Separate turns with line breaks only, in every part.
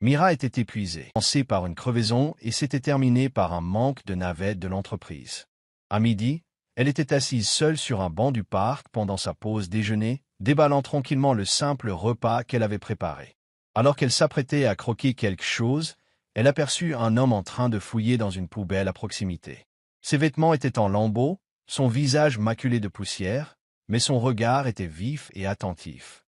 Mira était épuisée, commencée par une crevaison et s'était terminée par un manque de navette de l'entreprise. À midi, elle était assise seule sur un banc du parc pendant sa pause déjeuner, déballant tranquillement le simple repas qu'elle avait préparé. Alors qu'elle s'apprêtait à croquer quelque chose, elle aperçut un homme en train de fouiller dans une poubelle à proximité. Ses vêtements étaient en lambeaux, son visage maculé de poussière, mais son regard était vif et attentif.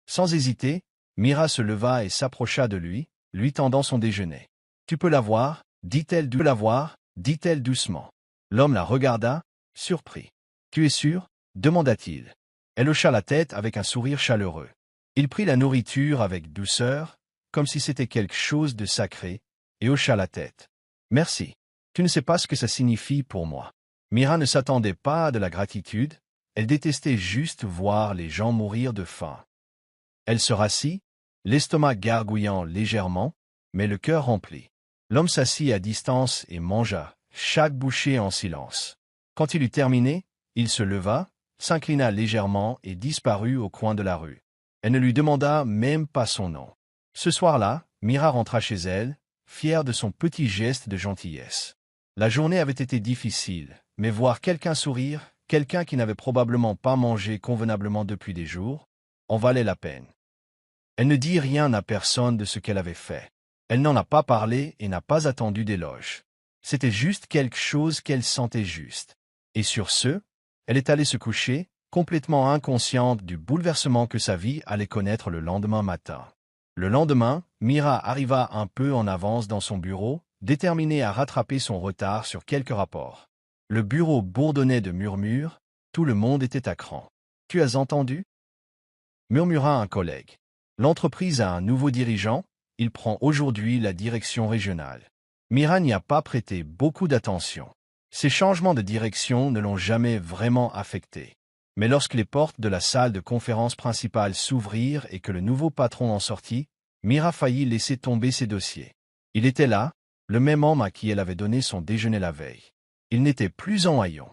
Sans hésiter, Mira se leva et s'approcha de lui, lui tendant son déjeuner. « Tu peux l'avoir, dit-elle doucement. L'homme la regarda, surpris. « Tu es sûr ?» demanda-t-il. Elle hocha la tête avec un sourire chaleureux. Il prit la nourriture avec douceur, comme si c'était quelque chose de sacré, et hocha la tête. « Merci. Tu ne sais pas ce que ça signifie pour moi. » Mira ne s'attendait pas à de la gratitude, elle détestait juste voir les gens mourir de faim. Elle se rassit, l'estomac gargouillant légèrement, mais le cœur rempli. L'homme s'assit à distance et mangea, chaque bouchée en silence. Quand il eut terminé, il se leva, s'inclina légèrement et disparut au coin de la rue. Elle ne lui demanda même pas son nom. Ce soir-là, Mira rentra chez elle, fière de son petit geste de gentillesse. La journée avait été difficile, mais voir quelqu'un sourire, quelqu'un qui n'avait probablement pas mangé convenablement depuis des jours, en valait la peine. Elle ne dit rien à personne de ce qu'elle avait fait. Elle n'en a pas parlé et n'a pas attendu d'éloge. C'était juste quelque chose qu'elle sentait juste. Et sur ce, elle est allée se coucher, complètement inconsciente du bouleversement que sa vie allait connaître le lendemain matin. Le lendemain, Mira arriva un peu en avance dans son bureau, déterminée à rattraper son retard sur quelques rapports. Le bureau bourdonnait de murmures, tout le monde était à cran. « Tu as entendu ?» murmura un collègue. L'entreprise a un nouveau dirigeant, il prend aujourd'hui la direction régionale. Mira n'y a pas prêté beaucoup d'attention. Ces changements de direction ne l'ont jamais vraiment affecté. Mais lorsque les portes de la salle de conférence principale s'ouvrirent et que le nouveau patron en sortit, Mira faillit laisser tomber ses dossiers. Il était là, le même homme à qui elle avait donné son déjeuner la veille. Il n'était plus en haillons.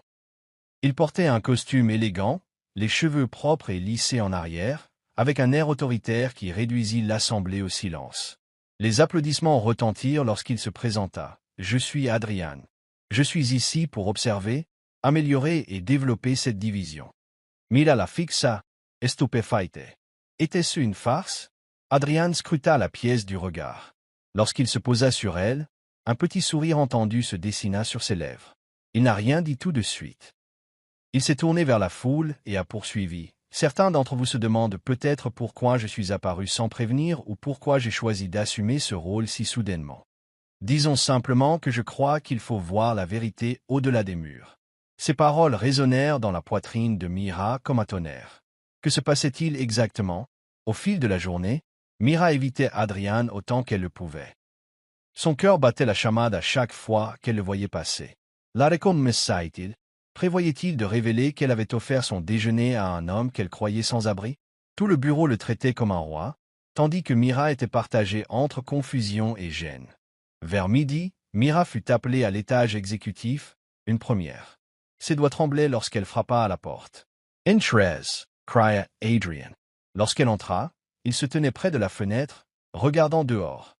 Il portait un costume élégant, les cheveux propres et lissés en arrière, avec un air autoritaire qui réduisit l'assemblée au silence. Les applaudissements retentirent lorsqu'il se présenta. « Je suis Adrian. Je suis ici pour observer, améliorer et développer cette division. » Mira la fixa, estupéfaite. Était-ce une farce? Adrian scruta la pièce du regard. Lorsqu'il se posa sur elle, un petit sourire entendu se dessina sur ses lèvres. Il n'a rien dit tout de suite. Il s'est tourné vers la foule et a poursuivi. Certains d'entre vous se demandent peut-être pourquoi je suis apparu sans prévenir ou pourquoi j'ai choisi d'assumer ce rôle si soudainement. Disons simplement que je crois qu'il faut voir la vérité au-delà des murs. Ces paroles résonnèrent dans la poitrine de Mira comme un tonnerre. Que se passait-il exactement? Au fil de la journée, Mira évitait Adrian autant qu'elle le pouvait. Son cœur battait la chamade à chaque fois qu'elle le voyait passer. L'arécon-messaït-il? Prévoyait-il de révéler qu'elle avait offert son déjeuner à un homme qu'elle croyait sans abri? Tout le bureau le traitait comme un roi, tandis que Mira était partagée entre confusion et gêne. Vers midi, Mira fut appelée à l'étage exécutif, une première. Ses doigts tremblaient lorsqu'elle frappa à la porte. « Entrez !» cria Adrian. Lorsqu'elle entra, il se tenait près de la fenêtre, regardant dehors.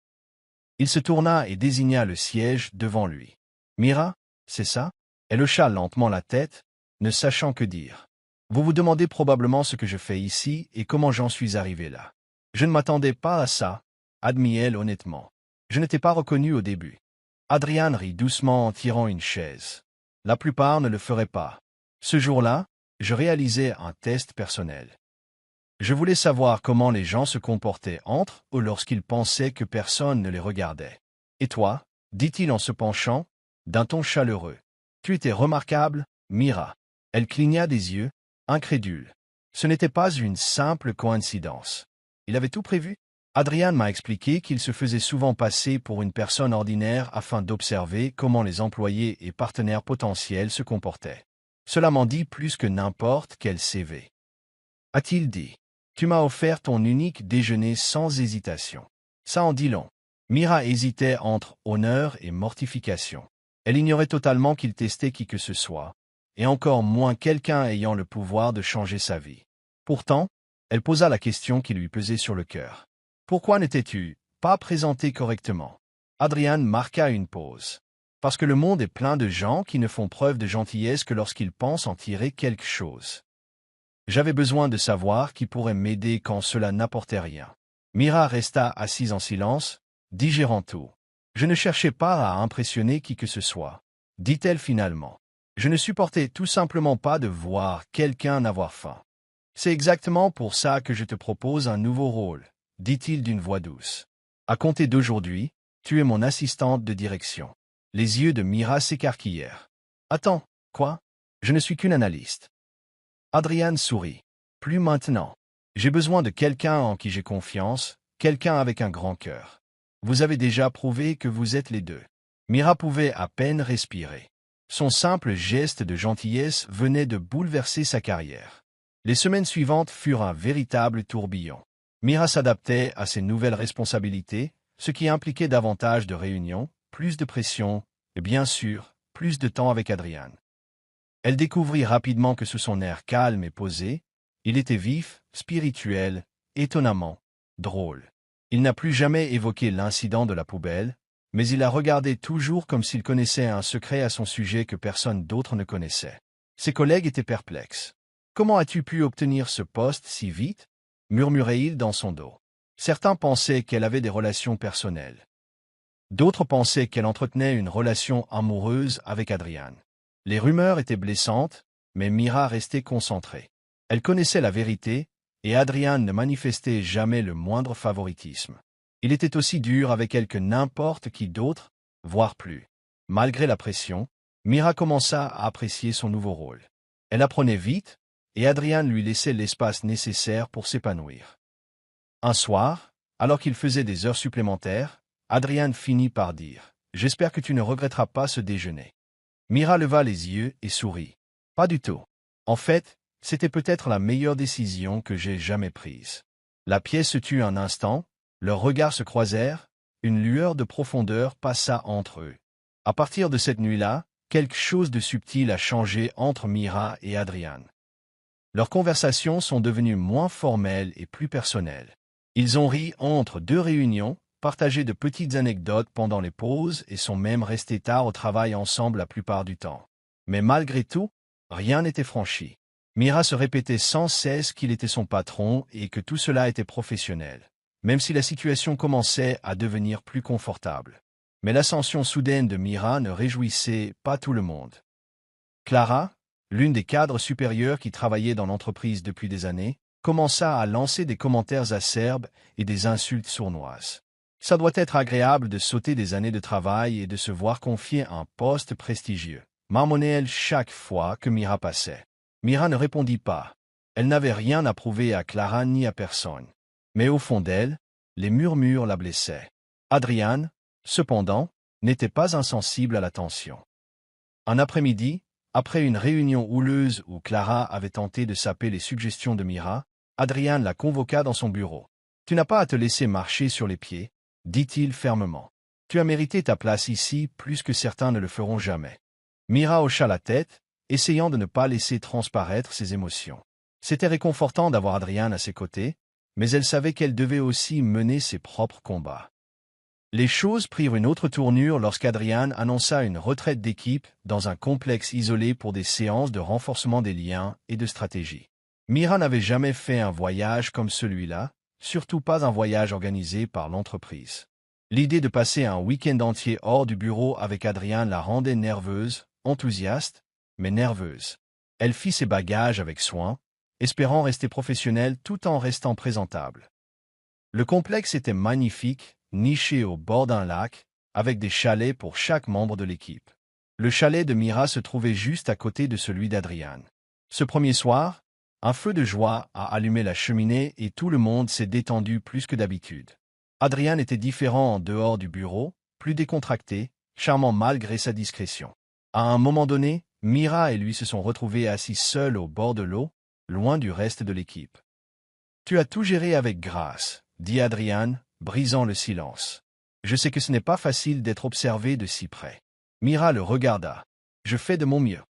Il se tourna et désigna le siège devant lui. « Mira, c'est ça ?» Elle hocha lentement la tête, ne sachant que dire. « Vous vous demandez probablement ce que je fais ici et comment j'en suis arrivé là. Je ne m'attendais pas à ça, » admit-elle honnêtement. « Je n'étais pas reconnu au début. » Adrian rit doucement en tirant une chaise. La plupart ne le feraient pas. Ce jour-là, je réalisais un test personnel. Je voulais savoir comment les gens se comportaient entre eux lorsqu'ils pensaient que personne ne les regardait. « Et toi ?» dit-il en se penchant, d'un ton chaleureux. « Tu étais remarquable, Mira. » Elle cligna des yeux, incrédule. Ce n'était pas une simple coïncidence. Il avait tout prévu. Adrian m'a expliqué qu'il se faisait souvent passer pour une personne ordinaire afin d'observer comment les employés et partenaires potentiels se comportaient. Cela m'en dit plus que n'importe quel CV. A-t-il dit. Tu m'as offert ton unique déjeuner sans hésitation. Ça en dit long. Mira hésitait entre honneur et mortification. Elle ignorait totalement qu'il testait qui que ce soit, et encore moins quelqu'un ayant le pouvoir de changer sa vie. Pourtant, elle posa la question qui lui pesait sur le cœur. « Pourquoi n'étais-tu pas présenté correctement. Adrian marqua une pause. Parce que le monde est plein de gens qui ne font preuve de gentillesse que lorsqu'ils pensent en tirer quelque chose. J'avais besoin de savoir qui pourrait m'aider quand cela n'apportait rien. Mira resta assise en silence, digérant tout. Je ne cherchais pas à impressionner qui que ce soit, dit-elle finalement. Je ne supportais tout simplement pas de voir quelqu'un avoir faim. C'est exactement pour ça que je te propose un nouveau rôle, dit-il d'une voix douce. À compter d'aujourd'hui, tu es mon assistante de direction. Les yeux de Mira s'écarquillèrent. Attends, quoi? Je ne suis qu'une analyste. Adrian sourit. Plus maintenant. J'ai besoin de quelqu'un en qui j'ai confiance, quelqu'un avec un grand cœur. Vous avez déjà prouvé que vous êtes les deux. Mira pouvait à peine respirer. Son simple geste de gentillesse venait de bouleverser sa carrière. Les semaines suivantes furent un véritable tourbillon. Mira s'adaptait à ses nouvelles responsabilités, ce qui impliquait davantage de réunions, plus de pression, et bien sûr, plus de temps avec Adrian. Elle découvrit rapidement que sous son air calme et posé, il était vif, spirituel, étonnamment drôle. Il n'a plus jamais évoqué l'incident de la poubelle, mais il la regardait toujours comme s'il connaissait un secret à son sujet que personne d'autre ne connaissait. Ses collègues étaient perplexes. « Comment as-tu pu obtenir ce poste si vite » murmurait-il dans son dos. Certains pensaient qu'elle avait des relations personnelles. D'autres pensaient qu'elle entretenait une relation amoureuse avec Adrian. Les rumeurs étaient blessantes, mais Mira restait concentrée. Elle connaissait la vérité, et Adrian ne manifestait jamais le moindre favoritisme. Il était aussi dur avec elle que n'importe qui d'autre, voire plus. Malgré la pression, Mira commença à apprécier son nouveau rôle. Elle apprenait vite, et Adrian lui laissait l'espace nécessaire pour s'épanouir. Un soir, alors qu'il faisait des heures supplémentaires, Adrian finit par dire « J'espère que tu ne regretteras pas ce déjeuner. » Mira leva les yeux et sourit. « Pas du tout. En fait, c'était peut-être la meilleure décision que j'ai jamais prise. » La pièce se tut un instant, leurs regards se croisèrent, une lueur de profondeur passa entre eux. À partir de cette nuit-là, quelque chose de subtil a changé entre Mira et Adrian. Leurs conversations sont devenues moins formelles et plus personnelles. Ils ont ri entre deux réunions, partagé de petites anecdotes pendant les pauses et sont même restés tard au travail ensemble la plupart du temps. Mais malgré tout, rien n'était franchi. Mira se répétait sans cesse qu'il était son patron et que tout cela était professionnel, même si la situation commençait à devenir plus confortable. Mais l'ascension soudaine de Mira ne réjouissait pas tout le monde. Clara, l'une des cadres supérieurs qui travaillait dans l'entreprise depuis des années, commença à lancer des commentaires acerbes et des insultes sournoises. Ça doit être agréable de sauter des années de travail et de se voir confier un poste prestigieux, marmonnait-elle chaque fois que Mira passait. Mira ne répondit pas. Elle n'avait rien à prouver à Clara ni à personne. Mais au fond d'elle, les murmures la blessaient. Adrian, cependant, n'était pas insensible à la tension. Un après-midi, après une réunion houleuse où Clara avait tenté de saper les suggestions de Mira, Adrian la convoqua dans son bureau. « Tu n'as pas à te laisser marcher sur les pieds, » dit-il fermement. « Tu as mérité ta place ici plus que certains ne le feront jamais. » Mira hocha la tête, essayant de ne pas laisser transparaître ses émotions. C'était réconfortant d'avoir Adrian à ses côtés, mais elle savait qu'elle devait aussi mener ses propres combats. Les choses prirent une autre tournure lorsqu'Adrian annonça une retraite d'équipe dans un complexe isolé pour des séances de renforcement des liens et de stratégie. Mira n'avait jamais fait un voyage comme celui-là, surtout pas un voyage organisé par l'entreprise. L'idée de passer un week-end entier hors du bureau avec Adrian la rendait nerveuse, enthousiaste, mais nerveuse. Elle fit ses bagages avec soin, espérant rester professionnelle tout en restant présentable. Le complexe était magnifique, niché au bord d'un lac, avec des chalets pour chaque membre de l'équipe. Le chalet de Mira se trouvait juste à côté de celui d'Adrian. Ce premier soir, un feu de joie a allumé la cheminée et tout le monde s'est détendu plus que d'habitude. Adrian était différent en dehors du bureau, plus décontracté, charmant malgré sa discrétion. À un moment donné, Mira et lui se sont retrouvés assis seuls au bord de l'eau, loin du reste de l'équipe. « Tu as tout géré avec grâce, » dit Adrian, brisant le silence. « Je sais que ce n'est pas facile d'être observé de si près. » Mira le regarda. « Je fais de mon mieux.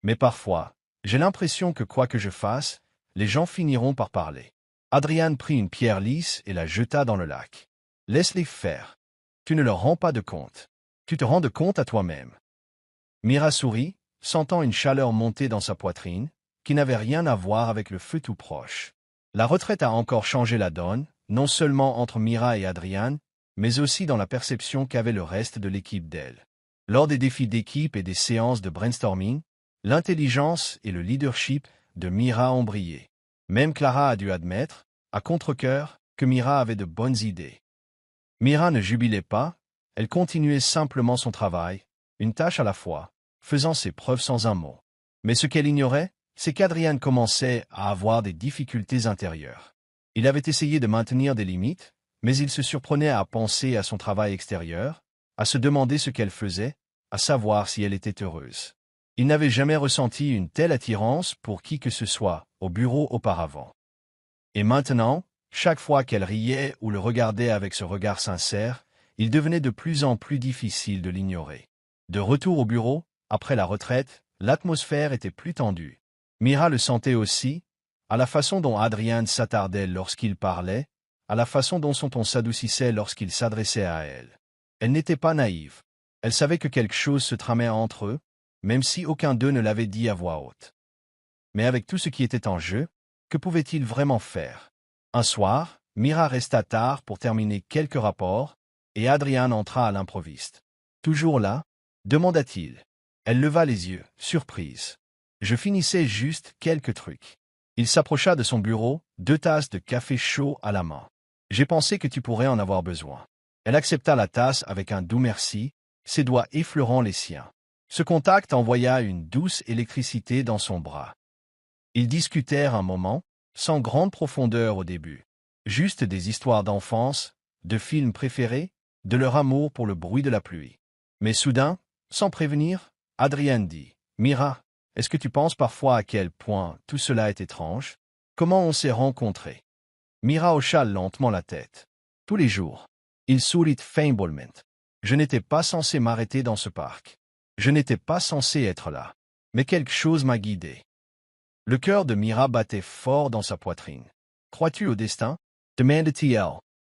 Mais parfois, j'ai l'impression que quoi que je fasse, les gens finiront par parler. » Adrian prit une pierre lisse et la jeta dans le lac. Laisse-les faire. Tu ne leur rends pas de compte. Tu te rends de compte à toi-même. Mira sourit, sentant une chaleur monter dans sa poitrine, qui n'avait rien à voir avec le feu tout proche. La retraite a encore changé la donne, non seulement entre Mira et Adrian, mais aussi dans la perception qu'avait le reste de l'équipe d'elle. Lors des défis d'équipe et des séances de brainstorming, l'intelligence et le leadership de Mira ont brillé. Même Clara a dû admettre, à contre-cœur, que Mira avait de bonnes idées. Mira ne jubilait pas, elle continuait simplement son travail, une tâche à la fois, faisant ses preuves sans un mot. Mais ce qu'elle ignorait, c'est qu'Adrian commençait à avoir des difficultés intérieures. Il avait essayé de maintenir des limites, mais il se surprenait à penser à son travail extérieur, à se demander ce qu'elle faisait, à savoir si elle était heureuse. Il n'avait jamais ressenti une telle attirance pour qui que ce soit au bureau auparavant. Et maintenant, chaque fois qu'elle riait ou le regardait avec ce regard sincère, il devenait de plus en plus difficile de l'ignorer. De retour au bureau, après la retraite, l'atmosphère était plus tendue. Mira le sentait aussi, à la façon dont Adrian s'attardait lorsqu'il parlait, à la façon dont son ton s'adoucissait lorsqu'il s'adressait à elle. Elle n'était pas naïve. Elle savait que quelque chose se tramait entre eux, même si aucun d'eux ne l'avait dit à voix haute. Mais avec tout ce qui était en jeu, que pouvait-il vraiment faire? Un soir, Mira resta tard pour terminer quelques rapports, et Adrian entra à l'improviste. « Toujours là ?» demanda-t-il. Elle leva les yeux, surprise. « Je finissais juste quelques trucs. » Il s'approcha de son bureau, 2 tasses de café chaud à la main. « J'ai pensé que tu pourrais en avoir besoin. » Elle accepta la tasse avec un doux merci, ses doigts effleurant les siens. Ce contact envoya une douce électricité dans son bras. Ils discutèrent un moment, sans grande profondeur au début. Juste des histoires d'enfance, de films préférés, de leur amour pour le bruit de la pluie. Mais soudain, sans prévenir, Adrian dit « Mira, est-ce que tu penses parfois à quel point tout cela est étrange? Comment on s'est rencontrés ?» Mira hocha lentement la tête. « Tous les jours. » Il sourit faiblement. « Je n'étais pas censé m'arrêter dans ce parc. Je n'étais pas censé être là. Mais quelque chose m'a guidé. » Le cœur de Mira battait fort dans sa poitrine. « Crois-tu au destin ?» demanda-t-il.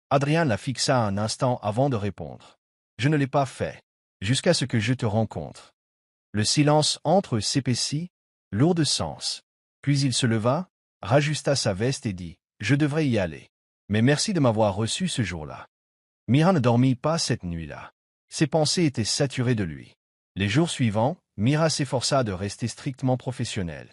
Adrian la fixa un instant avant de répondre. « Je ne l'ai pas fait. Jusqu'à ce que je te rencontre. » Le silence entre eux s'épaissit, lourd de sens. Puis il se leva, rajusta sa veste et dit « Je devrais y aller. Mais merci de m'avoir reçu ce jour-là. » Mira ne dormit pas cette nuit-là. Ses pensées étaient saturées de lui. Les jours suivants, Mira s'efforça de rester strictement professionnelle.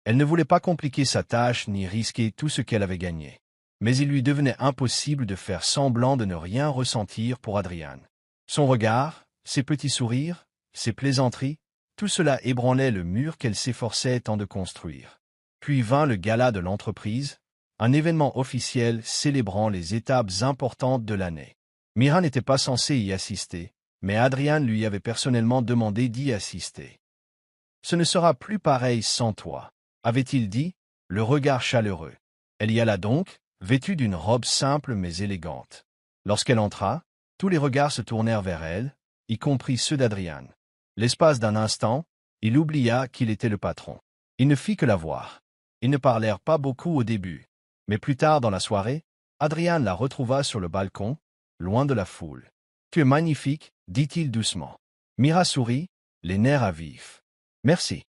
Elle ne voulait pas compliquer sa tâche ni risquer tout ce qu'elle avait gagné. Mais il lui devenait impossible de faire semblant de ne rien ressentir pour Adrian. Son regard, ses petits sourires, ses plaisanteries, tout cela ébranlait le mur qu'elle s'efforçait tant de construire. Puis vint le gala de l'entreprise, un événement officiel célébrant les étapes importantes de l'année. Mira n'était pas censée y assister, mais Adrian lui avait personnellement demandé d'y assister. « Ce ne sera plus pareil sans toi », avait-il dit, le regard chaleureux. Elle y alla donc, vêtue d'une robe simple mais élégante. Lorsqu'elle entra, tous les regards se tournèrent vers elle, y compris ceux d'Adrian. L'espace d'un instant, il oublia qu'il était le patron. Il ne fit que la voir. Ils ne parlèrent pas beaucoup au début, mais plus tard dans la soirée, Adrian la retrouva sur le balcon, loin de la foule. « Tu es magnifique, dit-il doucement. » Mira sourit, les nerfs à vif. « Merci.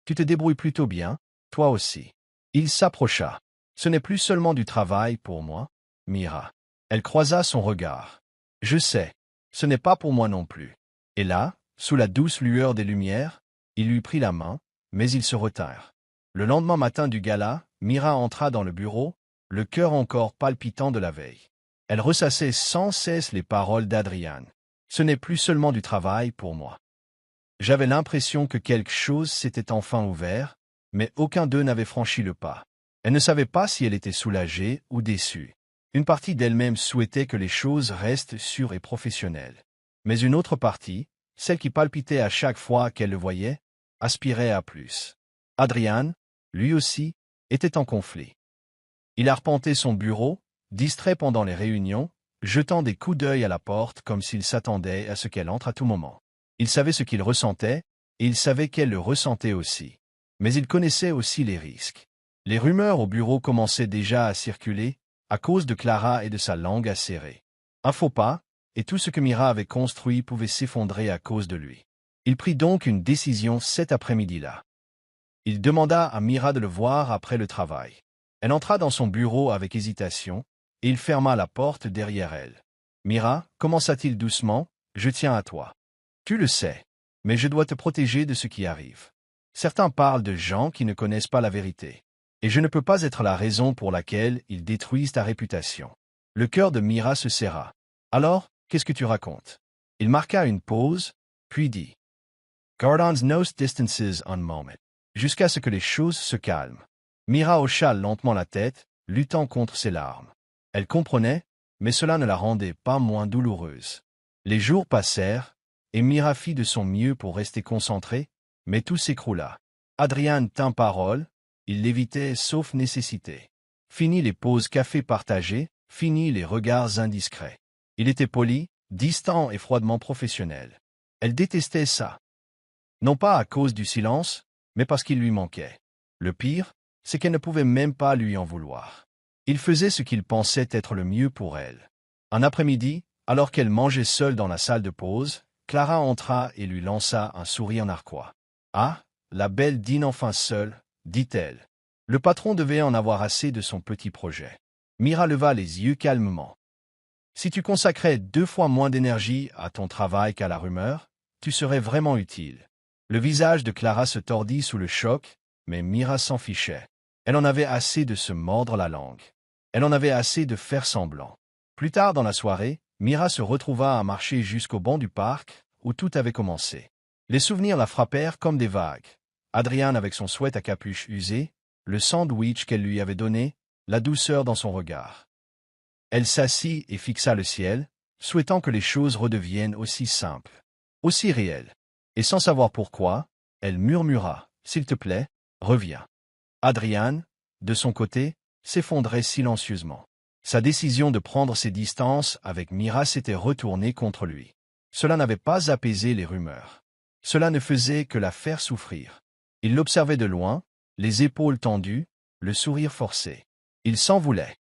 Tu te débrouilles plutôt bien, toi aussi. » Il s'approcha. « Ce n'est plus seulement du travail pour moi, Mira. » Elle croisa son regard. « Je sais, ce n'est pas pour moi non plus. » Et là, sous la douce lueur des lumières, il lui prit la main, mais ils se retinrent. Le lendemain matin du gala, Mira entra dans le bureau, le cœur encore palpitant de la veille. Elle ressassait sans cesse les paroles d'Adrian. « Ce n'est plus seulement du travail pour moi. » J'avais l'impression que quelque chose s'était enfin ouvert, mais aucun d'eux n'avait franchi le pas. Elle ne savait pas si elle était soulagée ou déçue. Une partie d'elle-même souhaitait que les choses restent sûres et professionnelles. Mais une autre partie, celle qui palpitait à chaque fois qu'elle le voyait, aspirait à plus. Adrian, lui aussi, était en conflit. Il arpentait son bureau, distrait pendant les réunions, jetant des coups d'œil à la porte comme s'il s'attendait à ce qu'elle entre à tout moment. Il savait ce qu'il ressentait, et il savait qu'elle le ressentait aussi. Mais il connaissait aussi les risques. Les rumeurs au bureau commençaient déjà à circuler, à cause de Clara et de sa langue acérée. Un faux pas, et tout ce que Mira avait construit pouvait s'effondrer à cause de lui. Il prit donc une décision cet après-midi-là. Il demanda à Mira de le voir après le travail. Elle entra dans son bureau avec hésitation, et il ferma la porte derrière elle. « Mira, commença-t-il doucement, je tiens à toi. Tu le sais, mais je dois te protéger de ce qui arrive. Certains parlent de gens qui ne connaissent pas la vérité, et je ne peux pas être la raison pour laquelle ils détruisent ta réputation. » Le cœur de Mira se serra. « Alors, qu'est-ce que tu racontes ?» Il marqua une pause, puis dit « Gardons nos distances un moment, jusqu'à ce que les choses se calment. » Mira hocha lentement la tête, luttant contre ses larmes. Elle comprenait, mais cela ne la rendait pas moins douloureuse. Les jours passèrent, et Mira fit de son mieux pour rester concentrée, mais tout s'écroula. Adrian tint parole, il l'évitait sauf nécessité. Fini les pauses café partagées, fini les regards indiscrets. Il était poli, distant et froidement professionnel. Elle détestait ça. Non pas à cause du silence, mais parce qu'il lui manquait. Le pire, c'est qu'elle ne pouvait même pas lui en vouloir. Il faisait ce qu'il pensait être le mieux pour elle. Un après-midi, alors qu'elle mangeait seule dans la salle de pause, Clara entra et lui lança un sourire narquois. « Ah, la belle dîne enfin seule, dit-elle. Le patron devait en avoir assez de son petit projet. » Mira leva les yeux calmement. « Si tu consacrais 2 fois moins d'énergie à ton travail qu'à la rumeur, tu serais vraiment utile. » Le visage de Clara se tordit sous le choc, mais Mira s'en fichait. Elle en avait assez de se mordre la langue. Elle en avait assez de faire semblant. Plus tard dans la soirée, Mira se retrouva à marcher jusqu'au banc du parc, où tout avait commencé. Les souvenirs la frappèrent comme des vagues. Adrian avec son sweat à capuche usée, le sandwich qu'elle lui avait donné, la douceur dans son regard. Elle s'assit et fixa le ciel, souhaitant que les choses redeviennent aussi simples, aussi réelles. Et sans savoir pourquoi, elle murmura « S'il te plaît, reviens ». Adrian, de son côté, s'effondrait silencieusement. Sa décision de prendre ses distances avec Mira s'était retournée contre lui. Cela n'avait pas apaisé les rumeurs. Cela ne faisait que la faire souffrir. Il l'observait de loin, les épaules tendues, le sourire forcé. Il s'en voulait.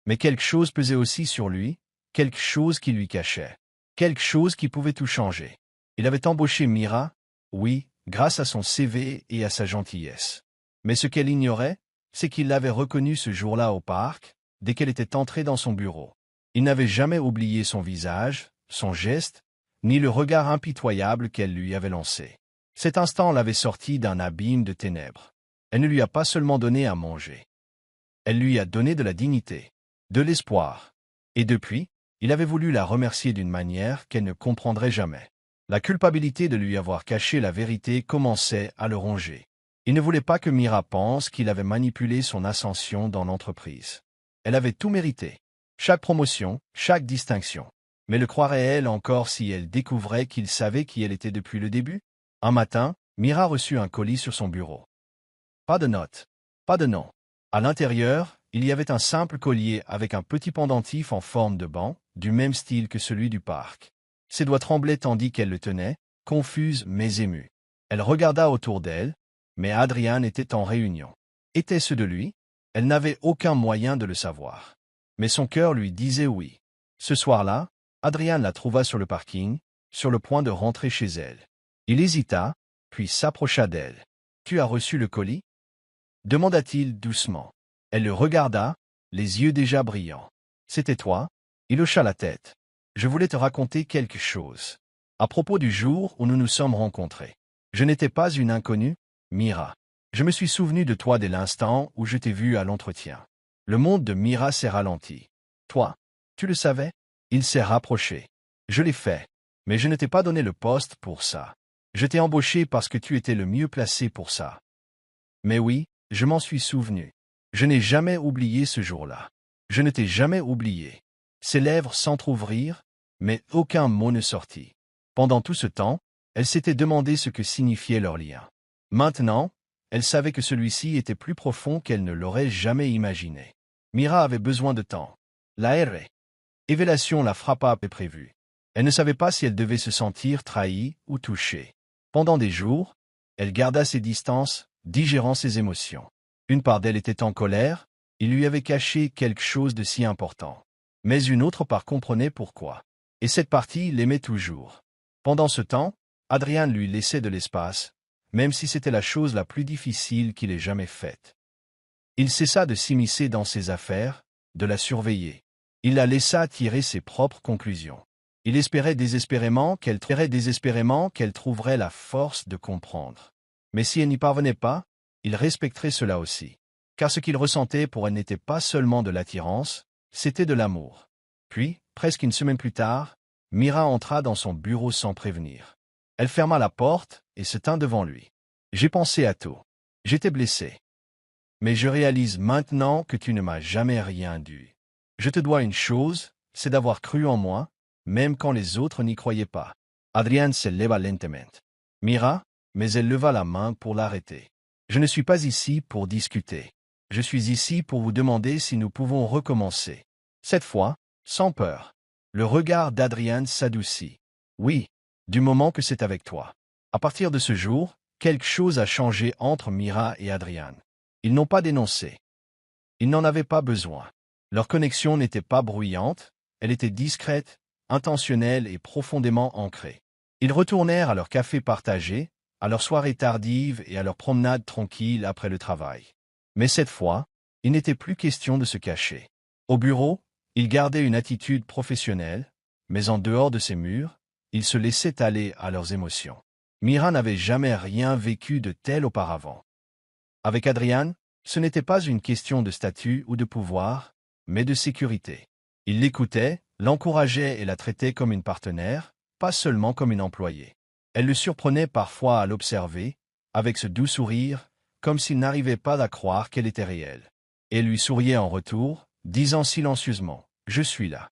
Mais quelque chose pesait aussi sur lui, quelque chose qui lui cachait, quelque chose qui pouvait tout changer. Il avait embauché Mira, oui, grâce à son CV et à sa gentillesse. Mais ce qu'elle ignorait, c'est qu'il l'avait reconnue ce jour-là au parc, dès qu'elle était entrée dans son bureau. Il n'avait jamais oublié son visage, son geste, ni le regard impitoyable qu'elle lui avait lancé. Cet instant l'avait sorti d'un abîme de ténèbres. Elle ne lui a pas seulement donné à manger. Elle lui a donné de la dignité, de l'espoir. Et depuis, il avait voulu la remercier d'une manière qu'elle ne comprendrait jamais. La culpabilité de lui avoir caché la vérité commençait à le ronger. Il ne voulait pas que Mira pense qu'il avait manipulé son ascension dans l'entreprise. Elle avait tout mérité. Chaque promotion, chaque distinction. Mais le croirait-elle encore si elle découvrait qu'il savait qui elle était depuis le début? Un matin, Mira reçut un colis sur son bureau. Pas de note, pas de nom. À l'intérieur, il y avait un simple collier avec un petit pendentif en forme de banc, du même style que celui du parc. Ses doigts tremblaient tandis qu'elle le tenait, confuse mais émue. Elle regarda autour d'elle, mais Adrian était en réunion. Était-ce de lui? Elle n'avait aucun moyen de le savoir. Mais son cœur lui disait oui. Ce soir-là, Adrian la trouva sur le parking, sur le point de rentrer chez elle. Il hésita, puis s'approcha d'elle. « Tu as reçu le colis ?» demanda-t-il doucement. Elle le regarda, les yeux déjà brillants. « C'était toi ?» Il hocha la tête. « Je voulais te raconter quelque chose. À propos du jour où nous nous sommes rencontrés. Je n'étais pas une inconnue, Mira. Je me suis souvenu de toi dès l'instant où je t'ai vu à l'entretien. » Le monde de Mira s'est ralenti. « Toi, tu le savais ?» Il s'est rapproché. « Je l'ai fait, mais je ne t'ai pas donné le poste pour ça. Je t'ai embauché parce que tu étais le mieux placé pour ça. » Mais oui, je m'en suis souvenu. Je n'ai jamais oublié ce jour-là. Je ne t'ai jamais oublié. Ses lèvres s'entr'ouvrirent, mais aucun mot ne sortit. Pendant tout ce temps, elle s'était demandé ce que signifiait leur lien. Maintenant, elle savait que celui-ci était plus profond qu'elle ne l'aurait jamais imaginé. Mira avait besoin de temps. La révélation la frappa à prévu. Elle ne savait pas si elle devait se sentir trahie ou touchée. Pendant des jours, elle garda ses distances, digérant ses émotions. Une part d'elle était en colère, il lui avait caché quelque chose de si important. mais une autre part comprenait pourquoi. Et cette partie l'aimait toujours. Pendant ce temps, Adrian lui laissait de l'espace, même si c'était la chose la plus difficile qu'il ait jamais faite. Il cessa de s'immiscer dans ses affaires, de la surveiller. Il la laissa tirer ses propres conclusions. Il espérait désespérément qu'elle trouverait la force de comprendre. Mais si elle n'y parvenait pas, il respecterait cela aussi. Car ce qu'il ressentait pour elle n'était pas seulement de l'attirance, c'était de l'amour. Puis, presque une semaine plus tard, Mira entra dans son bureau sans prévenir. Elle ferma la porte et se tint devant lui. « J'ai pensé à tout. J'étais blessé. Mais je réalise maintenant que tu ne m'as jamais rien dû. Je te dois une chose, c'est d'avoir cru en moi, même quand les autres n'y croyaient pas. » Adrian se leva lentement. Mira, mais elle leva la main pour l'arrêter. « Je ne suis pas ici pour discuter. Je suis ici pour vous demander si nous pouvons recommencer. » Cette fois, sans peur. Le regard d'Adrian s'adoucit. « Oui, du moment que c'est avec toi. » À partir de ce jour, quelque chose a changé entre Mira et Adrian. Ils n'ont pas dénoncé. Ils n'en avaient pas besoin. Leur connexion n'était pas bruyante, elle était discrète, intentionnelle et profondément ancrée. Ils retournèrent à leur café partagé, à leur soirée tardive et à leur promenade tranquille après le travail. Mais cette fois, il n'était plus question de se cacher. Au bureau, ils gardaient une attitude professionnelle, mais en dehors de ces murs, ils se laissaient aller à leurs émotions. Mira n'avait jamais rien vécu de tel auparavant. Avec Adrian, ce n'était pas une question de statut ou de pouvoir, mais de sécurité. Il l'écoutait, l'encourageait et la traitait comme une partenaire, pas seulement comme une employée. Elle le surprenait parfois à l'observer, avec ce doux sourire, comme s'il n'arrivait pas à croire qu'elle était réelle. Et lui souriait en retour, disant silencieusement « Je suis là.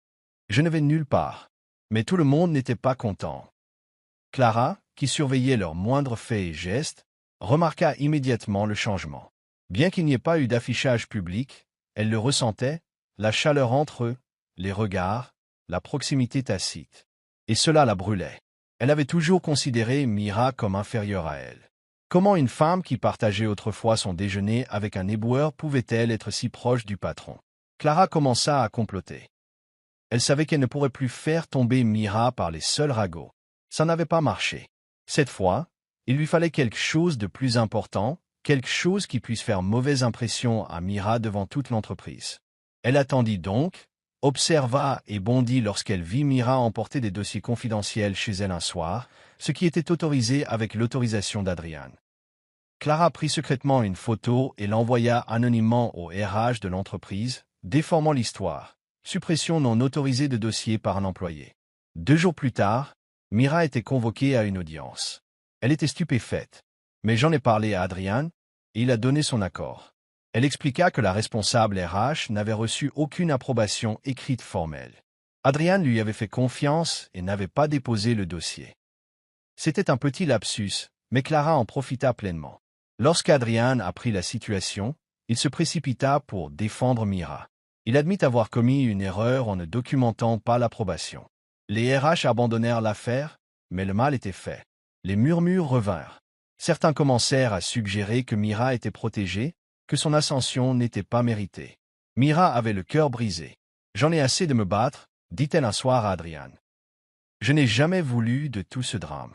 Je ne vais nulle part. » Mais tout le monde n'était pas content. Clara, qui surveillait leurs moindres faits et gestes, remarqua immédiatement le changement. Bien qu'il n'y ait pas eu d'affichage public, elle le ressentait, la chaleur entre eux, les regards, la proximité tacite. Et cela la brûlait. Elle avait toujours considéré Mira comme inférieure à elle. Comment une femme qui partageait autrefois son déjeuner avec un éboueur pouvait-elle être si proche du patron? Clara commença à comploter. Elle savait qu'elle ne pourrait plus faire tomber Mira par les seuls ragots. Ça n'avait pas marché. Cette fois, il lui fallait quelque chose de plus important, quelque chose qui puisse faire mauvaise impression à Mira devant toute l'entreprise. Elle attendit donc, observa et bondit lorsqu'elle vit Mira emporter des dossiers confidentiels chez elle un soir, ce qui était autorisé avec l'autorisation d'Adrian. Clara prit secrètement une photo et l'envoya anonymement au RH de l'entreprise, déformant l'histoire. Suppression non autorisée de dossier par un employé. 2 jours plus tard, Mira était convoquée à une audience. Elle était stupéfaite. Mais j'en ai parlé à Adrian, et il a donné son accord. Elle expliqua que la responsable RH n'avait reçu aucune approbation écrite formelle. Adrian lui avait fait confiance et n'avait pas déposé le dossier. C'était un petit lapsus, mais Clara en profita pleinement. Lorsqu'Adrian apprit la situation, il se précipita pour défendre Mira. Il admit avoir commis une erreur en ne documentant pas l'approbation. Les RH abandonnèrent l'affaire, mais le mal était fait. Les murmures revinrent. Certains commencèrent à suggérer que Mira était protégée, que son ascension n'était pas méritée. Mira avait le cœur brisé. « J'en ai assez de me battre », dit-elle un soir à Adrian. « Je n'ai jamais voulu de tout ce drame. »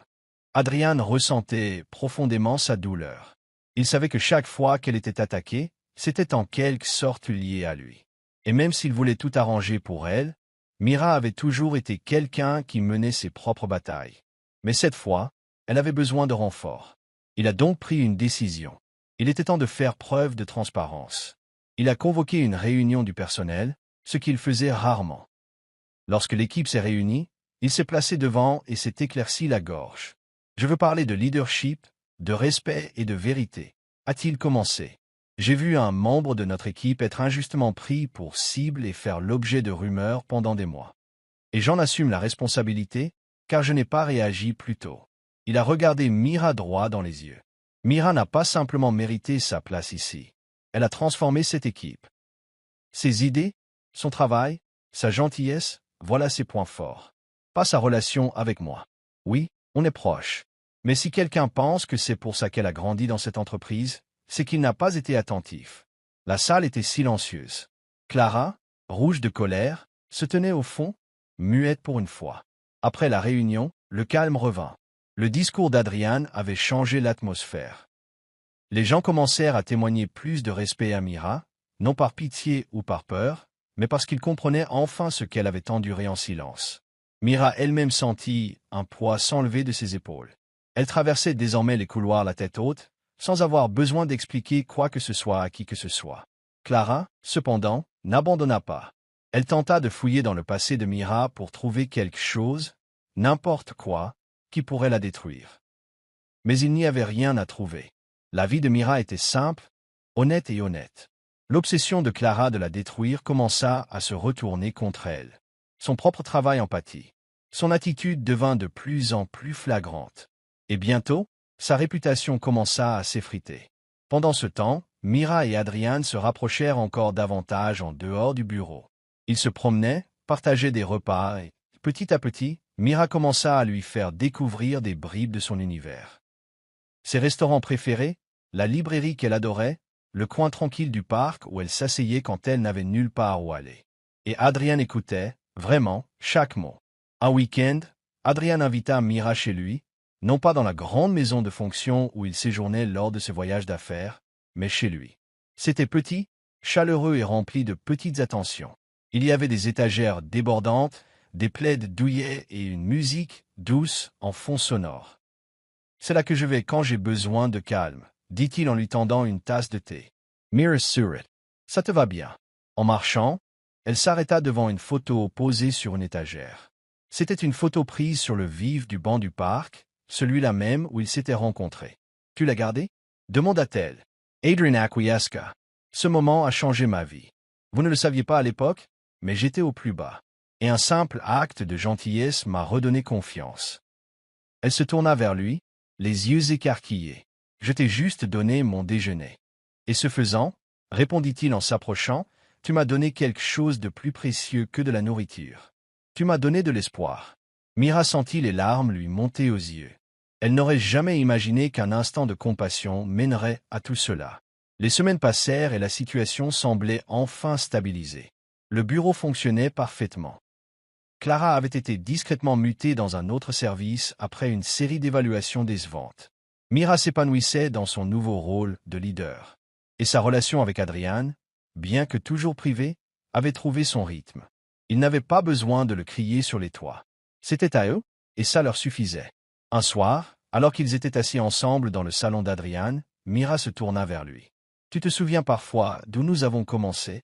Adrian ressentait profondément sa douleur. Il savait que chaque fois qu'elle était attaquée, c'était en quelque sorte lié à lui. Et même s'il voulait tout arranger pour elle, Mira avait toujours été quelqu'un qui menait ses propres batailles. Mais cette fois, elle avait besoin de renfort. Il a donc pris une décision. Il était temps de faire preuve de transparence. Il a convoqué une réunion du personnel, ce qu'il faisait rarement. Lorsque l'équipe s'est réunie, il s'est placé devant et s'est éclairci la gorge. « Je veux parler de leadership, de respect et de vérité », a-t-il commencé. « J'ai vu un membre de notre équipe être injustement pris pour cible et faire l'objet de rumeurs pendant des mois. Et j'en assume la responsabilité, car je n'ai pas réagi plus tôt. » Il a regardé Mira droit dans les yeux. Mira n'a pas simplement mérité sa place ici. Elle a transformé cette équipe. Ses idées, son travail, sa gentillesse, voilà ses points forts. Pas sa relation avec moi. Oui, on est proche. Mais si quelqu'un pense que c'est pour ça qu'elle a grandi dans cette entreprise, c'est qu'il n'a pas été attentif. La salle était silencieuse. Clara, rouge de colère, se tenait au fond, muette pour une fois. Après la réunion, le calme revint. Le discours d'Adrian avait changé l'atmosphère. Les gens commencèrent à témoigner plus de respect à Mira, non par pitié ou par peur, mais parce qu'ils comprenaient enfin ce qu'elle avait enduré en silence. Mira elle-même sentit un poids s'enlever de ses épaules. Elle traversait désormais les couloirs la tête haute, sans avoir besoin d'expliquer quoi que ce soit à qui que ce soit. Clara, cependant, n'abandonna pas. Elle tenta de fouiller dans le passé de Mira pour trouver quelque chose, n'importe quoi, qui pourrait la détruire. Mais il n'y avait rien à trouver. La vie de Mira était simple, honnête et honnête. L'obsession de Clara de la détruire commença à se retourner contre elle. Son propre travail en pâtit. Son attitude devint de plus en plus flagrante. Et bientôt, sa réputation commença à s'effriter. Pendant ce temps, Mira et Adrian se rapprochèrent encore davantage en dehors du bureau. Ils se promenaient, partageaient des repas et, petit à petit, Mira commença à lui faire découvrir des bribes de son univers. Ses restaurants préférés, la librairie qu'elle adorait, le coin tranquille du parc où elle s'asseyait quand elle n'avait nulle part où aller. Et Adrian écoutait, vraiment, chaque mot. Un week-end, Adrian invita Mira chez lui, non pas dans la grande maison de fonction où il séjournait lors de ses voyages d'affaires, mais chez lui. C'était petit, chaleureux et rempli de petites attentions. Il y avait des étagères débordantes, des plaids douillets et une musique douce en fond sonore. « C'est là que je vais quand j'ai besoin de calme », dit-il en lui tendant une tasse de thé. Mira sourit. « Ça te va bien. » En marchant, elle s'arrêta devant une photo posée sur une étagère. C'était une photo prise sur le vif du banc du parc, celui-là même où ils s'étaient rencontrés. « Tu l'as gardé ?» demanda-t-elle. Adrian acquiesça. « Ce moment a changé ma vie. Vous ne le saviez pas à l'époque, mais j'étais au plus bas. Et un simple acte de gentillesse m'a redonné confiance. » Elle se tourna vers lui, les yeux écarquillés. « Je t'ai juste donné mon déjeuner. Et ce faisant, répondit-il en s'approchant, tu m'as donné quelque chose de plus précieux que de la nourriture. Tu m'as donné de l'espoir. » Mira sentit les larmes lui monter aux yeux. Elle n'aurait jamais imaginé qu'un instant de compassion mènerait à tout cela. Les semaines passèrent et la situation semblait enfin stabilisée. Le bureau fonctionnait parfaitement. Clara avait été discrètement mutée dans un autre service après une série d'évaluations décevantes. Mira s'épanouissait dans son nouveau rôle de leader. Et sa relation avec Adrian, bien que toujours privée, avait trouvé son rythme. Ils n'avaient pas besoin de le crier sur les toits. C'était à eux, et ça leur suffisait. Un soir, alors qu'ils étaient assis ensemble dans le salon d'Adrian, Mira se tourna vers lui. « Tu te souviens parfois d'où nous avons commencé ?»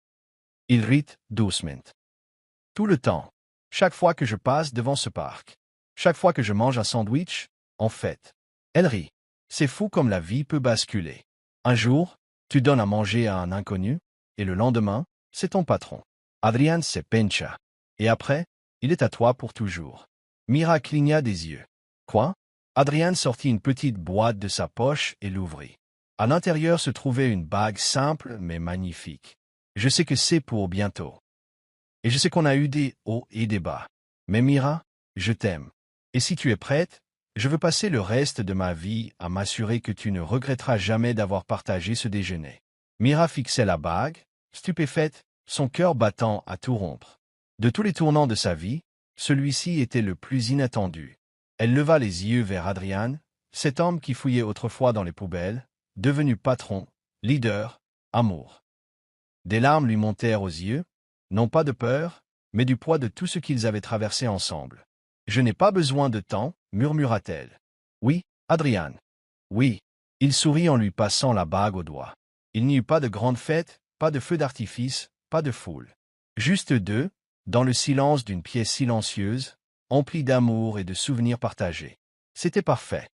Il rit doucement. « Tout le temps. Chaque fois que je passe devant ce parc. Chaque fois que je mange un sandwich, en fait. » Elle rit. « C'est fou comme la vie peut basculer. Un jour, tu donnes à manger à un inconnu, et le lendemain, c'est ton patron. Adrian se pencha. Et après, il est à toi pour toujours. » Mira cligna des yeux. « Quoi ?» Adrian sortit une petite boîte de sa poche et l'ouvrit. À l'intérieur se trouvait une bague simple mais magnifique. « Je sais que c'est pour bientôt. Et je sais qu'on a eu des hauts et des bas. Mais Mira, je t'aime. Et si tu es prête, je veux passer le reste de ma vie à m'assurer que tu ne regretteras jamais d'avoir partagé ce déjeuner. » Mira fixait la bague, stupéfaite, son cœur battant à tout rompre. De tous les tournants de sa vie, celui-ci était le plus inattendu. Elle leva les yeux vers Adrian, cet homme qui fouillait autrefois dans les poubelles, devenu patron, leader, amour. Des larmes lui montèrent aux yeux, non pas de peur, mais du poids de tout ce qu'ils avaient traversé ensemble. « Je n'ai pas besoin de temps, murmura-t-elle. « Oui, Adrian. Oui. » Il sourit en lui passant la bague au doigt. Il n'y eut pas de grande fête, pas de feu d'artifice, pas de foule. Juste deux, dans le silence d'une pièce silencieuse, emplie d'amour et de souvenirs partagés. C'était parfait.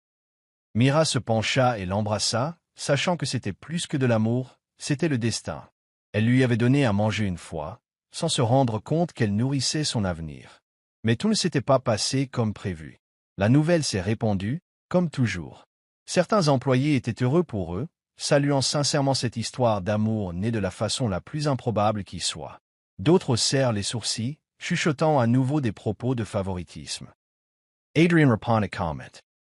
Mira se pencha et l'embrassa, sachant que c'était plus que de l'amour, c'était le destin. Elle lui avait donné à manger une fois, sans se rendre compte qu'elle nourrissait son avenir. Mais tout ne s'était pas passé comme prévu. La nouvelle s'est répandue, comme toujours. Certains employés étaient heureux pour eux, saluant sincèrement cette histoire d'amour née de la façon la plus improbable qui soit. D'autres haussèrent les sourcils, chuchotant à nouveau des propos de favoritisme. Adrian répondit comment.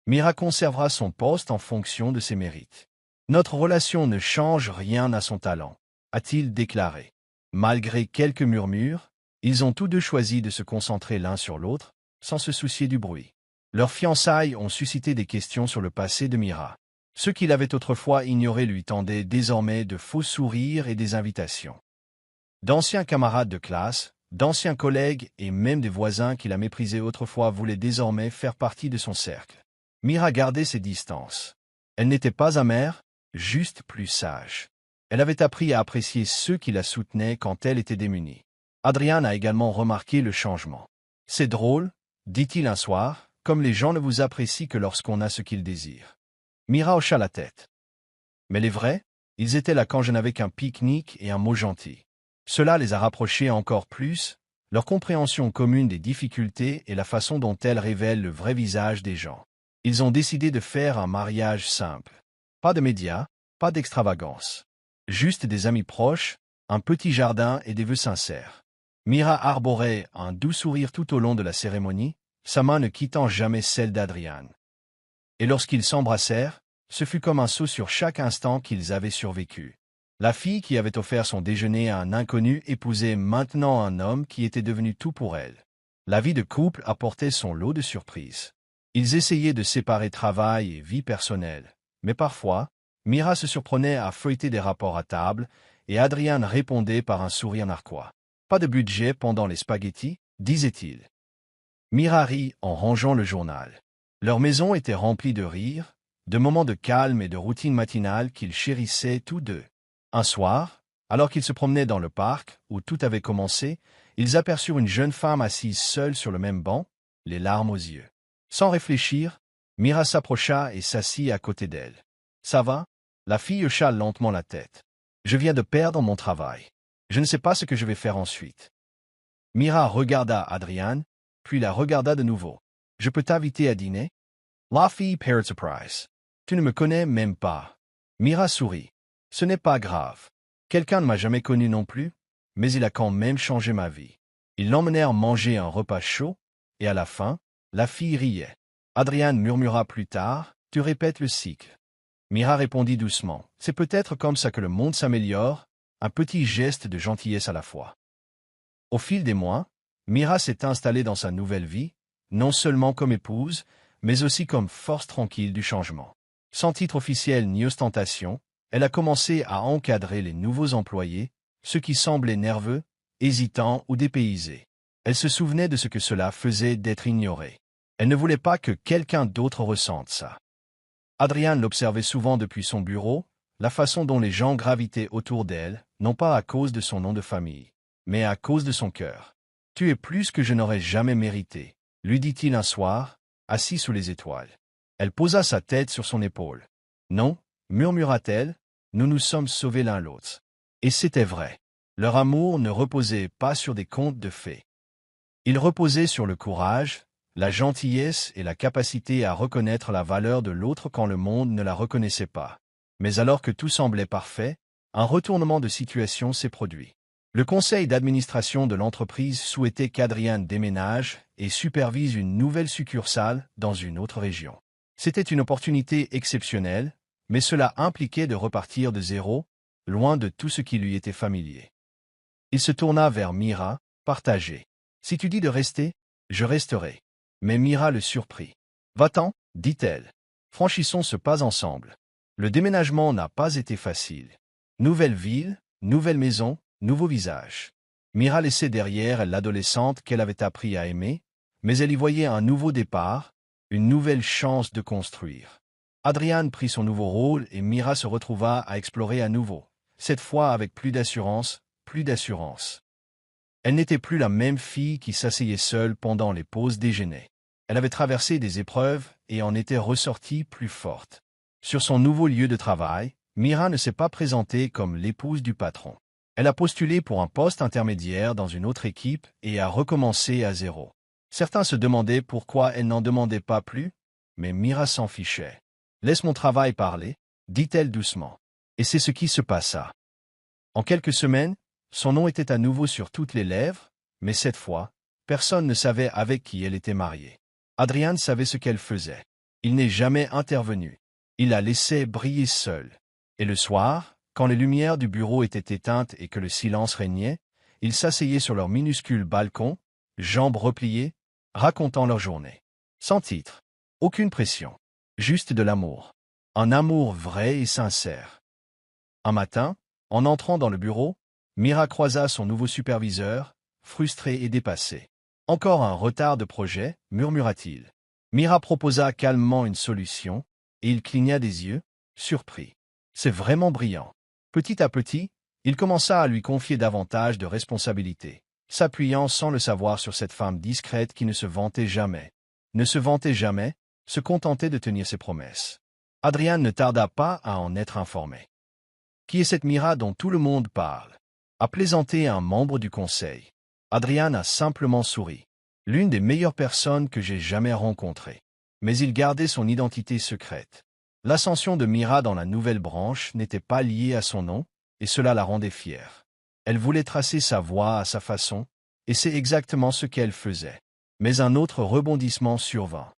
Mira conservera son poste en fonction de ses mérites. Notre relation ne change rien à son talent, a-t-il déclaré. Malgré quelques murmures, Ils ont tous deux choisi de se concentrer l'un sur l'autre, sans se soucier du bruit. Leurs fiançailles ont suscité des questions sur le passé de Mira. Ceux qui l'avaient autrefois ignoré lui tendaient désormais de faux sourires et des invitations. D'anciens camarades de classe, d'anciens collègues et même des voisins qui la méprisaient autrefois voulaient désormais faire partie de son cercle. Mira gardait ses distances. Elle n'était pas amère, juste plus sage. Elle avait appris à apprécier ceux qui la soutenaient quand elle était démunie. Adrian a également remarqué le changement. « C'est drôle, dit-il un soir, comme les gens ne vous apprécient que lorsqu'on a ce qu'ils désirent. » Mira hocha la tête. « Mais les vrais, ils étaient là quand je n'avais qu'un pique-nique et un mot gentil. » Cela les a rapprochés encore plus, leur compréhension commune des difficultés et la façon dont elles révèlent le vrai visage des gens. Ils ont décidé de faire un mariage simple. Pas de médias, pas d'extravagance. Juste des amis proches, un petit jardin et des vœux sincères. Mira arborait un doux sourire tout au long de la cérémonie, sa main ne quittant jamais celle d'Adrian. Et lorsqu'ils s'embrassèrent, ce fut comme un saut sur chaque instant qu'ils avaient survécu. La fille qui avait offert son déjeuner à un inconnu épousait maintenant un homme qui était devenu tout pour elle. La vie de couple apportait son lot de surprises. Ils essayaient de séparer travail et vie personnelle, mais parfois, Mira se surprenait à feuilleter des rapports à table, et Adrian répondait par un sourire narquois. « Pas de budget pendant les spaghettis » disait-il. Mira rit en rangeant le journal. Leur maison était remplie de rires, de moments de calme et de routine matinale qu'ils chérissaient tous deux. Un soir, alors qu'ils se promenaient dans le parc, où tout avait commencé, ils aperçurent une jeune femme assise seule sur le même banc, les larmes aux yeux. Sans réfléchir, Mira s'approcha et s'assit à côté d'elle. « Ça va ?» La fille hocha lentement la tête. « Je viens de perdre mon travail. Je ne sais pas ce que je vais faire ensuite. » Mira regarda Adrian, puis la regarda de nouveau. « Je peux t'inviter à dîner ?» La fille parut surprise. « Tu ne me connais même pas. » Mira sourit. « Ce n'est pas grave. Quelqu'un ne m'a jamais connu non plus, mais il a quand même changé ma vie. » Ils l'emmenèrent manger un repas chaud, et à la fin, la fille riait. Adrian murmura plus tard, « Tu répètes le cycle. » Mira répondit doucement, « C'est peut-être comme ça que le monde s'améliore, un petit geste de gentillesse à la fois. » Au fil des mois, Mira s'est installée dans sa nouvelle vie, non seulement comme épouse, mais aussi comme force tranquille du changement. Sans titre officiel ni ostentation, elle a commencé à encadrer les nouveaux employés, ceux qui semblaient nerveux, hésitants ou dépaysés. Elle se souvenait de ce que cela faisait d'être ignorée. Elle ne voulait pas que quelqu'un d'autre ressente ça. Adrian l'observait souvent depuis son bureau, la façon dont les gens gravitaient autour d'elle, non pas à cause de son nom de famille, mais à cause de son cœur. « Tu es plus que je n'aurais jamais mérité », lui dit-il un soir, assis sous les étoiles. Elle posa sa tête sur son épaule. « Non » murmura-t-elle, « nous nous sommes sauvés l'un l'autre. » Et c'était vrai. Leur amour ne reposait pas sur des contes de fées. Il reposait sur le courage, la gentillesse et la capacité à reconnaître la valeur de l'autre quand le monde ne la reconnaissait pas. Mais alors que tout semblait parfait, un retournement de situation s'est produit. Le conseil d'administration de l'entreprise souhaitait qu'Adrian déménage et supervise une nouvelle succursale dans une autre région. C'était une opportunité exceptionnelle, mais cela impliquait de repartir de zéro, loin de tout ce qui lui était familier. Il se tourna vers Mira, partagé. « Si tu dis de rester, je resterai. » Mais Mira le surprit. « Va-t'en, dit-elle. Franchissons ce pas ensemble. » Le déménagement n'a pas été facile. Nouvelle ville, nouvelle maison, nouveau visage. Mira laissait derrière elle l'adolescente qu'elle avait appris à aimer, mais elle y voyait un nouveau départ, une nouvelle chance de construire. Adrian prit son nouveau rôle et Mira se retrouva à explorer à nouveau, cette fois avec plus d'assurance, plus d'assurance. Elle n'était plus la même fille qui s'asseyait seule pendant les pauses déjeuner. Elle avait traversé des épreuves et en était ressortie plus forte. Sur son nouveau lieu de travail, Mira ne s'est pas présentée comme l'épouse du patron. Elle a postulé pour un poste intermédiaire dans une autre équipe et a recommencé à zéro. Certains se demandaient pourquoi elle n'en demandait pas plus, mais Mira s'en fichait. « Laisse mon travail parler », dit-elle doucement. Et c'est ce qui se passa. En quelques semaines, son nom était à nouveau sur toutes les lèvres, mais cette fois, personne ne savait avec qui elle était mariée. Adrian savait ce qu'elle faisait. Il n'est jamais intervenu. Il la laissait briller seule. Et le soir, quand les lumières du bureau étaient éteintes et que le silence régnait, ils s'asseyaient sur leur minuscule balcon, jambes repliées, racontant leur journée. Sans titre. Aucune pression. Juste de l'amour. Un amour vrai et sincère. Un matin, en entrant dans le bureau, Mira croisa son nouveau superviseur, frustré et dépassé. « Encore un retard de projet » murmura-t-il. Mira proposa calmement une solution, et il cligna des yeux, surpris. « C'est vraiment brillant. » Petit à petit, il commença à lui confier davantage de responsabilités, s'appuyant sans le savoir sur cette femme discrète qui ne se vantait jamais. Se contentait de tenir ses promesses. Adrian ne tarda pas à en être informé. « Qui est cette Mira dont tout le monde parle ?» a plaisanté un membre du conseil. Adrian a simplement souri. « L'une des meilleures personnes que j'ai jamais rencontrées. » Mais il gardait son identité secrète. L'ascension de Mira dans la nouvelle branche n'était pas liée à son nom, et cela la rendait fière. Elle voulait tracer sa voie à sa façon, et c'est exactement ce qu'elle faisait. Mais un autre rebondissement survint.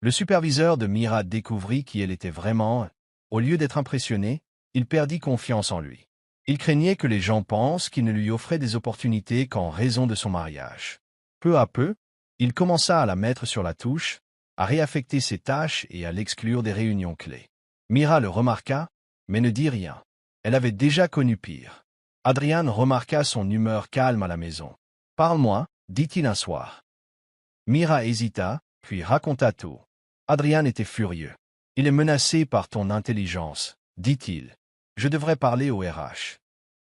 Le superviseur de Mira découvrit qui elle était vraiment. Au lieu d'être impressionné, il perdit confiance en lui. Il craignait que les gens pensent qu'il ne lui offrait des opportunités qu'en raison de son mariage. Peu à peu, il commença à la mettre sur la touche, à réaffecter ses tâches et à l'exclure des réunions clés. Mira le remarqua, mais ne dit rien. Elle avait déjà connu pire. Adrian remarqua son humeur calme à la maison. « Parle-moi, dit-il un soir. » Mira hésita, puis raconta tout. Adrian était furieux. « Il est menacé par ton intelligence, dit-il. Je devrais parler au RH. »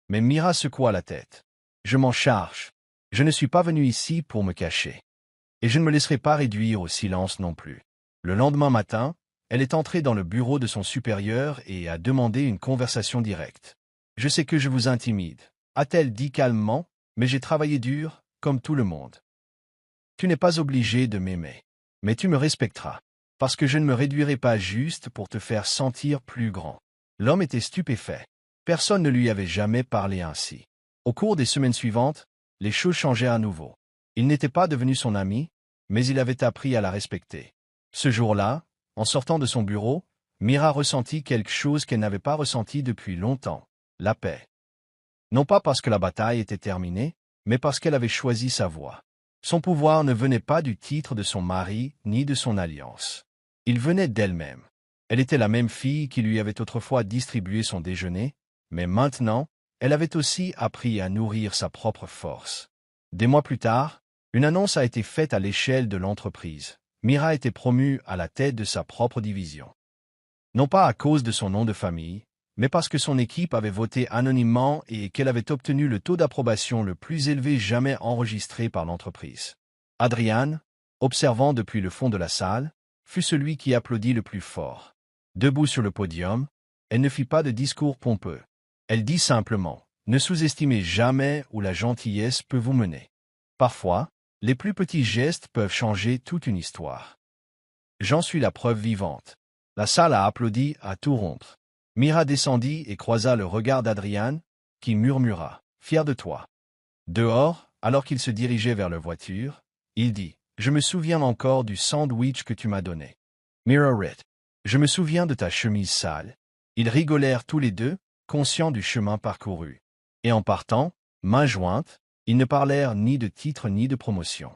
Mais Mira secoua la tête. « Je m'en charge. Je ne suis pas venu ici pour me cacher. Et je ne me laisserai pas réduire au silence non plus. » Le lendemain matin, elle est entrée dans le bureau de son supérieur et a demandé une conversation directe. « Je sais que je vous intimide, » a-t-elle dit calmement, « mais j'ai travaillé dur, comme tout le monde. Tu n'es pas obligé de m'aimer, mais tu me respecteras, parce que je ne me réduirai pas juste pour te faire sentir plus grand. » L'homme était stupéfait. Personne ne lui avait jamais parlé ainsi. Au cours des semaines suivantes, les choses changèrent à nouveau. Il n'était pas devenu son ami, mais il avait appris à la respecter. Ce jour-là, en sortant de son bureau, Mira ressentit quelque chose qu'elle n'avait pas ressenti depuis longtemps, la paix. Non pas parce que la bataille était terminée, mais parce qu'elle avait choisi sa voie. Son pouvoir ne venait pas du titre de son mari ni de son alliance. Il venait d'elle-même. Elle était la même fille qui lui avait autrefois distribué son déjeuner, mais maintenant, elle avait aussi appris à nourrir sa propre force. Des mois plus tard, une annonce a été faite à l'échelle de l'entreprise. Mira était promue à la tête de sa propre division. Non pas à cause de son nom de famille, mais parce que son équipe avait voté anonymement et qu'elle avait obtenu le taux d'approbation le plus élevé jamais enregistré par l'entreprise. Adrian, observant depuis le fond de la salle, fut celui qui applaudit le plus fort. Debout sur le podium, elle ne fit pas de discours pompeux. Elle dit simplement, « Ne sous-estimez jamais où la gentillesse peut vous mener. Parfois, les plus petits gestes peuvent changer toute une histoire. » J'en suis la preuve vivante. La salle a applaudi à tout rompre. Mira descendit et croisa le regard d'Adrian, qui murmura, « Fier de toi. » Dehors, alors qu'il se dirigeait vers leur voiture, il dit, « Je me souviens encore du sandwich que tu m'as donné. » Mira rit. « Je me souviens de ta chemise sale. » Ils rigolèrent tous les deux, conscients du chemin parcouru. Et en partant, mains jointes, ils ne parlèrent ni de titre ni de promotion.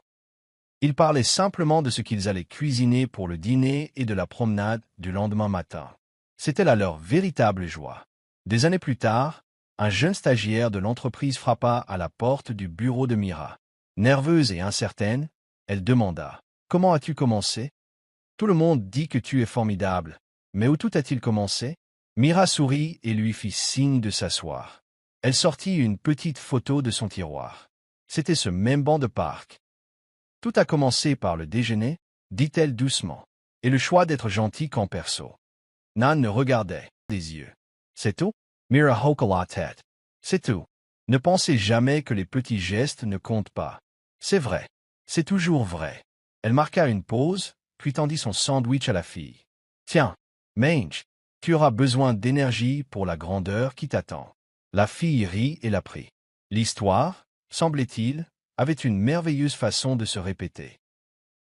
Ils parlaient simplement de ce qu'ils allaient cuisiner pour le dîner et de la promenade du lendemain matin. C'était là leur véritable joie. Des années plus tard, un jeune stagiaire de l'entreprise frappa à la porte du bureau de Mira. Nerveuse et incertaine, elle demanda, « Comment as-tu commencé? Tout le monde dit que tu es formidable, mais où tout a-t-il commencé? » Mira sourit et lui fit signe de s'asseoir. Elle sortit une petite photo de son tiroir. C'était ce même banc de parc. « Tout a commencé par le déjeuner, » dit-elle doucement, « et le choix d'être gentil qu'en perso. » Nan ne regardait des yeux. « C'est tout? » Mira hocha la tête. « C'est tout. Ne pensez jamais que les petits gestes ne comptent pas. C'est vrai. C'est toujours vrai. » Elle marqua une pause, puis tendit son sandwich à la fille. « Tiens, mange. Tu auras besoin d'énergie pour la grandeur qui t'attend. » La fille rit et la prit. L'histoire, semblait-il, avait une merveilleuse façon de se répéter.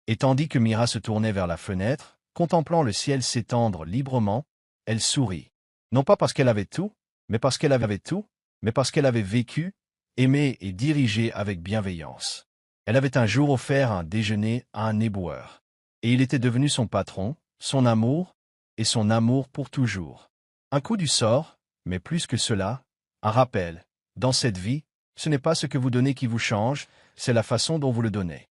Et tandis que Mira se tournait vers la fenêtre, contemplant le ciel s'étendre librement, elle sourit. Non pas parce qu'elle avait tout, mais parce qu'elle avait vécu, aimé et dirigé avec bienveillance. Elle avait un jour offert un déjeuner à un éboueur. Et il était devenu son patron, son amour, et son amour pour toujours. Un coup du sort, mais plus que cela, un rappel. Dans cette vie, ce n'est pas ce que vous donnez qui vous change, c'est la façon dont vous le donnez.